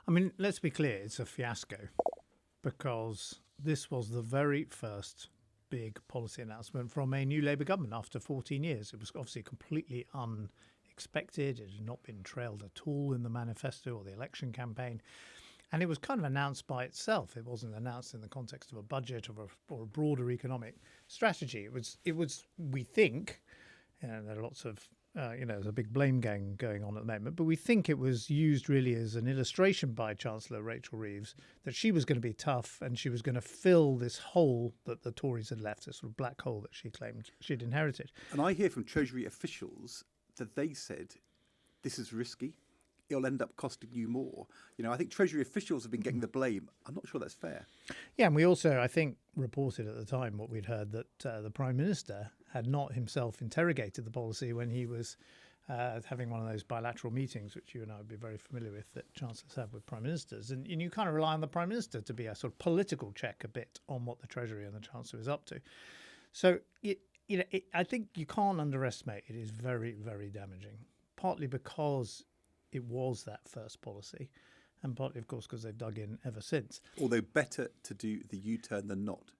I mean, let's be clear, it's a fiasco because this was the very first big policy announcement from a new Labour government after 14 years. It was obviously completely unexpected. It had not been trailed at all in the manifesto or the election campaign. And it was kind of announced by itself. It wasn't announced in the context of a budget or a broader economic strategy. It was. We think, there are lots of, there's a big blame game going on at the moment, but we think it was used really as an illustration by Chancellor Rachel Reeves that she was going to be tough and she was going to fill this hole that the Tories had left, this sort of black hole that she claimed she'd inherited. And I hear from Treasury officials that they said, this is risky. It'll end up costing you more. I think Treasury officials have been getting the blame. I'm not sure that's fair. Yeah, and we also, I think, reported at the time what we'd heard that the Prime Minister had not himself interrogated the policy when he was having one of those bilateral meetings, which you and I would be very familiar with, that Chancellors have with Prime Ministers. And you kind of rely on the Prime Minister to be a sort of political check a bit on what the Treasury and the Chancellor is up to. So, I think you can't underestimate it is very, very damaging, partly because it was that first policy, and partly, of course, because they've dug in ever since. Although better to do the U-turn than not.